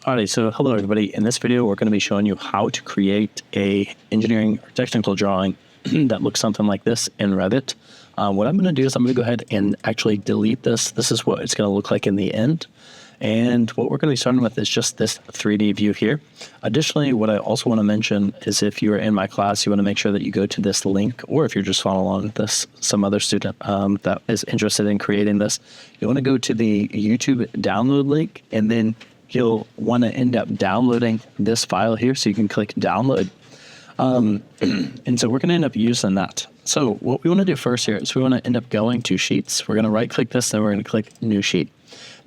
Alrighty, so hello everybody. In this video, we're going to be showing you how to create a engineering or technical drawing that looks something like this in Revit. What I'm going to do is I'm going to go ahead and actually delete this. This is what it's going to look like in the end. And what we're going to be starting with is just this 3D view here. Additionally, what I also want to mention is if you are in my class, you want to make sure that you go to this link, or if you're just following along with this, some other student that is interested in creating this, you want to go to the YouTube download link, and then you'll want to end up downloading this file here, so you can click download. And so we're going to end up using that. So what we want to do first here is we want to end up going to Sheets. We're going to right click this, then we're going to click New Sheet.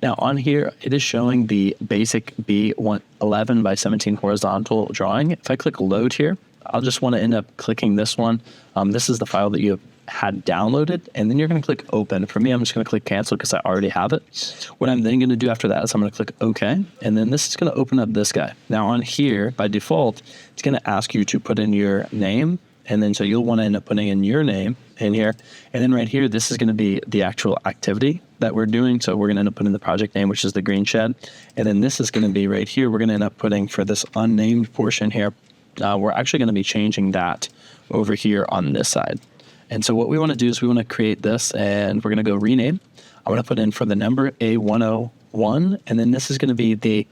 Now on here, it is showing the basic B11 by 17 horizontal drawing. If I click Load here, I'll just want to end up clicking this one. This is the file that you had downloaded, and then you're going to click Open. For me, I'm just going to click Cancel because I already have it. What I'm then going to do after that is I'm going to click OK, and then this is going to open up this guy. Now on here, by default, it's going to ask you to put in your name, and then so you'll want to end up putting in your name in here. And then right here, this is going to be the actual activity that we're doing. So we're going to end up putting the project name, which is the green shed. And then this is going to be right here. We're going to end up putting for this unnamed portion here. We're actually going to be changing that over here on this side. And so what we want to do is we want to create this, and we're going to go rename. I'm going to put in for the number A101, and then this is going to be the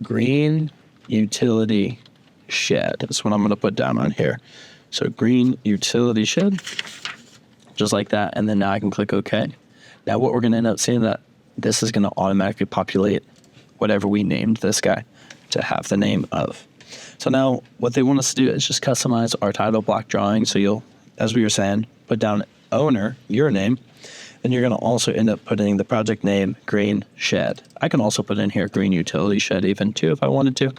green utility shed. That's what I'm going to put down on here. So green utility shed, just like that. And then now I can click OK. Now what we're going to end up seeing that this is going to automatically populate whatever we named this guy to have the name of. So now what they want us to do is just customize our title block drawing. So you'll, as we were saying, put down owner, your name. Then you're going to also end up putting the project name, green shed. I can also put in here green utility shed even too if I wanted to.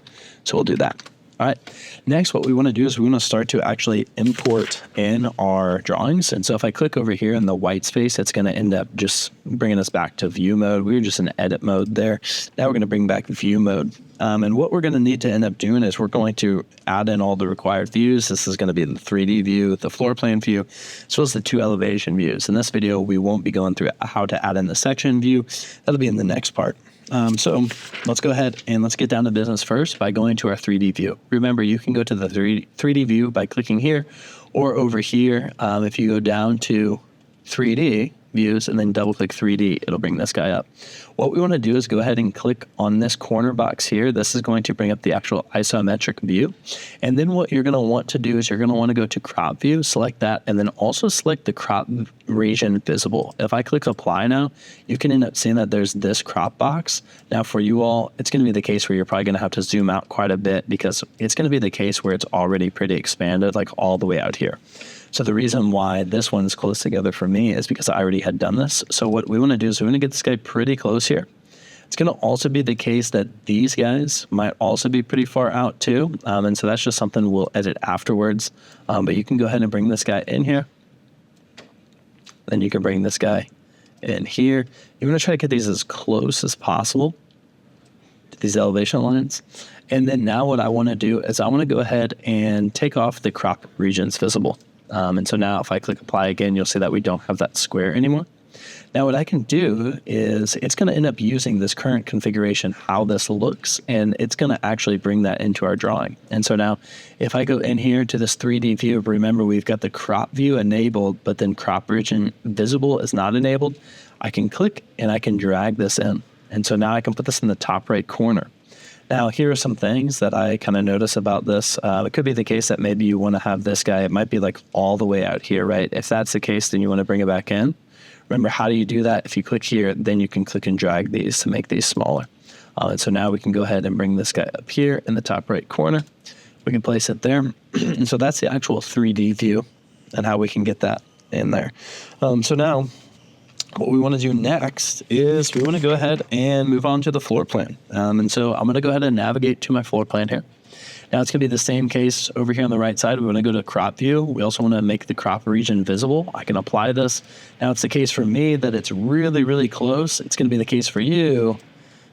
So we'll do that. All right. Next, what we want to do is we want to start to actually import in our drawings. And so if I click over here in the white space, it's going to end up just bringing us back to view mode. We were just in edit mode there. Now we're going to bring back view mode. And what we're going to need to end up doing is we're going to add in all the required views. This is going to be the 3D view, the floor plan view, as well as the 2 elevation views. In this video, we won't be going through how to add in the section view. That'll be in the next part. So let's go ahead and let's get down to business first by going to our 3D view. Remember, you can go to the 3D view by clicking here or over here. If you go down to 3D views and then double click 3D, it'll bring this guy up. What we want to do is go ahead and click on this corner box here. This is going to bring up the actual isometric view. And then what you're going to want to do is you're going to want to go to crop view, select that, and then also select the crop region visible. If I click apply now, you can end up seeing that there's this crop box. Now for you all, it's going to be the case where you're probably going to have to zoom out quite a bit because it's going to be the case where it's already pretty expanded, like all the way out here. So the reason why this one's close together for me is because I already had done this. So what we want to do is we want to get this guy pretty close here. It's going to also be the case that these guys might also be pretty far out too. And so that's just something we'll edit afterwards. But you can go ahead and bring this guy in here. Then you can bring this guy in here. You want to try to get these as close as possible to these elevation lines. And then now what I want to do is I want to go ahead and take off the crop regions visible. And so now if I click apply again, you'll see that we don't have that square anymore. Now what I can do is it's going to end up using this current configuration, how this looks, and it's going to actually bring that into our drawing. And so now if I go in here to this 3D view, remember we've got the crop view enabled, but then crop region visible is not enabled. I can click and I can drag this in. And so now I can put this in the top right corner. Now, here are some things that I kind of notice about this. It could be the case that maybe you want to have this guy, it might be like all the way out here, right? If that's the case, then you want to bring it back in. Remember, how do you do that? If you click here, then you can click and drag these to make these smaller. And so now we can go ahead and bring this guy up here in the top right corner. We can place it there. And so that's the actual 3D view and how we can get that in there. So now, what we want to do next is we want to go ahead and move on to the floor plan. And so I'm going to go ahead and navigate to my floor plan here. Now it's going to be the same case over here on the right side. We want to go to crop view. We also want to make the crop region visible. I can apply this. Now it's the case for me that it's really, really close. It's going to be the case for you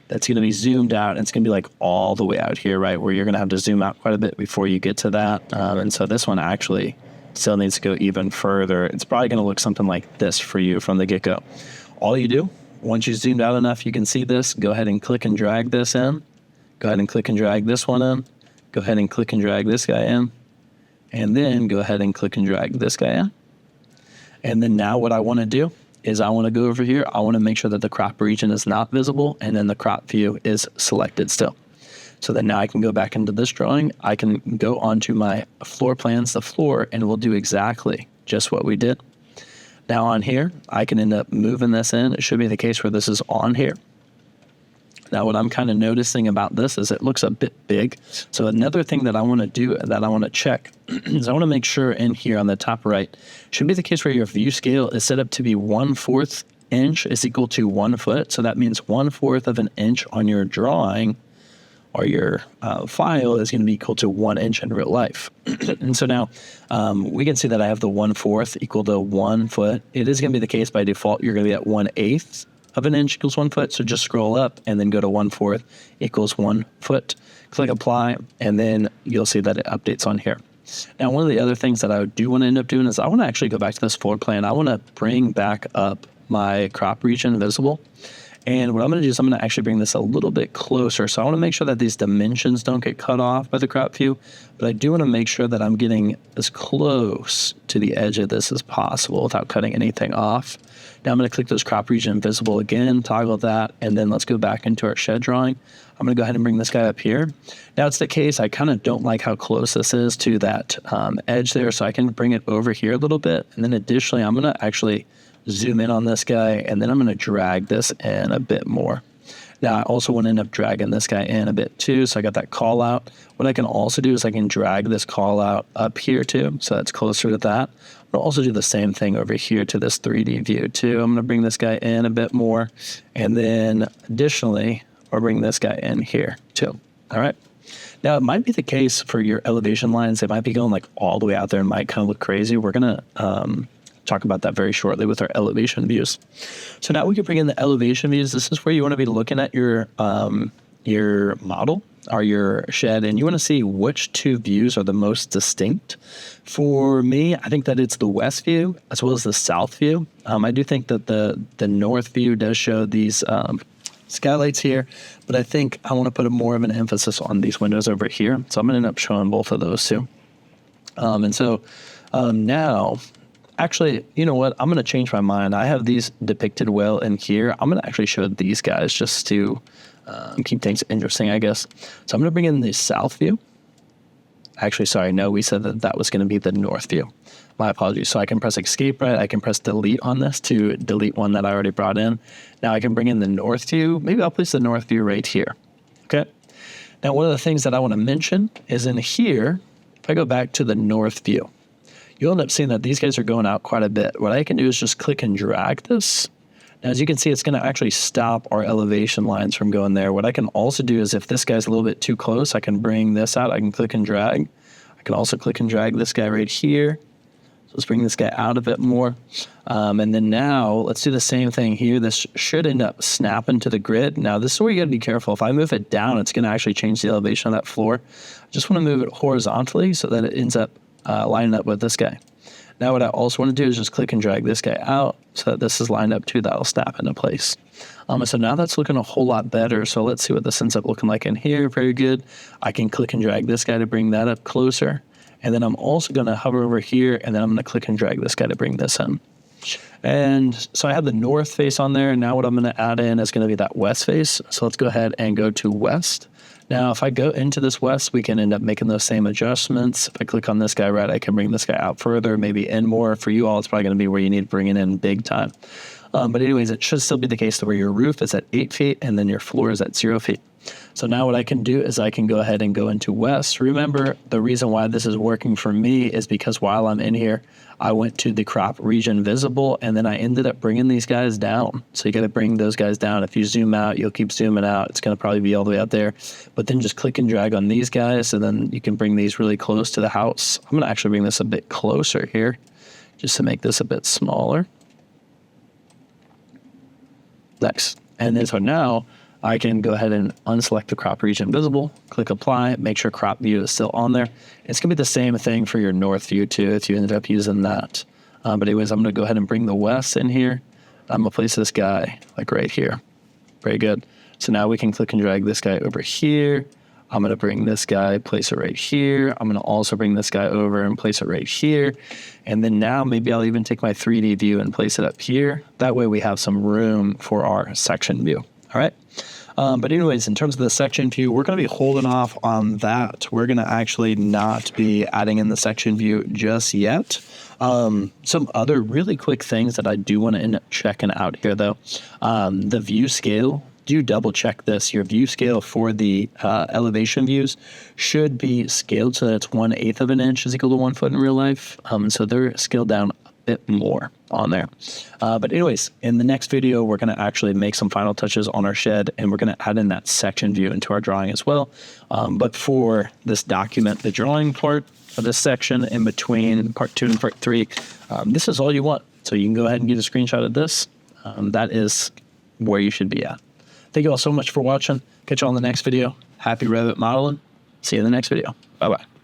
that's going to be zoomed out. And it's going to be like all the way out here, right, where you're going to have to zoom out quite a bit before you get to that. And so this one actually still needs to go even further. It's probably going to look something like this for you from the get-go. All you do, once you zoomed out enough, you can see this, go ahead and click and drag this in. Go ahead and click and drag this one in. Go ahead and click and drag this guy in. And then go ahead and click and drag this guy in. And then now what I want to do is I want to go over here. I want to make sure that the crop region is not visible and then the crop view is selected still. So that now I can go back into this drawing. I can go onto my floor plans, the floor, and we'll do exactly just what we did. Now on here, I can end up moving this in. It should be the case where this is on here. Now what I'm kind of noticing about this is it looks a bit big. So another thing that I want to do, that I want to check, is I want to make sure in here on the top right, should be the case where your view scale is set up to be 1/4 inch is equal to 1 foot. So that means 1/4 of an inch on your drawing or your file is going to be equal to 1 inch in real life. And so now we can see that I have the 1/4 equal to 1 foot. It is going to be the case by default. You're going to be at 1/8 of an inch equals 1 foot. So just scroll up and then go to 1/4 equals 1 foot. Click apply, and then you'll see that it updates on here. Now, one of the other things that I do want to end up doing is I want to actually go back to this floor plan. I want to bring back up my crop region visible. And what I'm going to do is I'm going to actually bring this a little bit closer. So I want to make sure that these dimensions don't get cut off by the crop view, but I do want to make sure that I'm getting as close to the edge of this as possible without cutting anything off. Now I'm going to click this crop region visible again, toggle that, and then let's go back into our shed drawing. I'm going to go ahead and bring this guy up here. Now it's the case, I kind of don't like how close this is to that edge there, so I can bring it over here a little bit. And then additionally, I'm going to actually zoom in on this guy, and then I'm going to drag this in a bit more. Now, I also want to end up dragging this guy in a bit too, so I got that call out. What I can also do is I can drag this call out up here too, so that's closer to that. I'll also do the same thing over here to this 3D view too. I'm going to bring this guy in a bit more, and then additionally, I'll bring this guy in here too. All right. Now, it might be the case for your elevation lines. They might be going like all the way out there and might kind of look crazy. We're going to talk about that very shortly with our elevation views. So now we can bring in the elevation views. This is where you want to be looking at your model or your shed, and you want to see which two views are the most distinct. For me, I think that it's the west view as well as the south view. I do think that the north view does show these skylights here, but I think I want to put more of an emphasis on these windows over here. So I'm going to end up showing both of those too. Now, actually, you know what? I'm going to change my mind. I have these depicted well in here. I'm going to actually show these guys just to keep things interesting, I guess. So I'm going to bring in the south view. Actually, sorry, no, we said that that was going to be the north view. My apologies. So I can press escape, right? I can press delete on this to delete one that I already brought in. Now I can bring in the north view. Maybe I'll place the north view right here. Okay. Now, one of the things that I want to mention is in here, if I go back to the north view, you'll end up seeing that these guys are going out quite a bit. What I can do is just click and drag this. Now, as you can see, it's going to actually stop our elevation lines from going there. What I can also do is if this guy's a little bit too close, I can bring this out. I can click and drag. I can also click and drag this guy right here. So let's bring this guy out a bit more. And then now let's do the same thing here. This should end up snapping to the grid. Now, this is where you got to be careful. If I move it down, it's going to actually change the elevation of that floor. I just want to move it horizontally so that it ends up lining up with this guy. Now what I also want to do is just click and drag this guy out so that this is lined up too. That'll snap into place. So now that's looking a whole lot better. So let's see what this ends up looking like in here. Very good. I can click and drag this guy to bring that up closer. And then I'm also going to hover over here, and then I'm going to click and drag this guy to bring this in. And so I have the north face on there. Now what I'm going to add in is going to be that west face. So let's go ahead and go to west. Now, if I go into this west, we can end up making those same adjustments. If I click on this guy, right, I can bring this guy out further, maybe in more. For you all, it's probably going to be where you need to bring it in big time. But anyways, it should still be the case where your roof is at 8 feet and then your floor is at 0 feet. So now what I can do is I can go ahead and go into west. Remember, the reason why this is working for me is because while I'm in here, I went to the crop region visible, and then I ended up bringing these guys down. So you got to bring those guys down. If you zoom out, you'll keep zooming out. It's going to probably be all the way out there. But then just click and drag on these guys, and then you can bring these really close to the house. I'm going to actually bring this a bit closer here just to make this a bit smaller. Nice. And then so now I can go ahead and unselect the crop region visible, click apply, make sure crop view is still on there. It's going to be the same thing for your north view too if you ended up using that. But anyways, I'm going to go ahead and bring the west in here. I'm going to place this guy like right here. Very good. So now we can click and drag this guy over here. I'm going to bring this guy, place it right here. I'm going to also bring this guy over and place it right here. And then now maybe I'll even take my 3D view and place it up here. That way we have some room for our section view. All right. But anyways, in terms of the section view, we're going to be holding off on that. We're going to actually not be adding in the section view just yet. Some other really quick things that I do want to end up checking out here, though. The view scale, do double check this. Your view scale for the elevation views should be scaled so that it's 1/8 of an inch is equal to 1 foot in real life. So they're scaled down bit more on there. But anyways, in the next video, we're going to actually make some final touches on our shed, and we're going to add in that section view into our drawing as well. But for this document, the drawing part of this section in between part 2 and part 3, this is all you want. So you can go ahead and get a screenshot of this. That is where you should be at. Thank you all so much for watching. Catch you on the next video. Happy Revit modeling. See you in the next video. Bye-bye.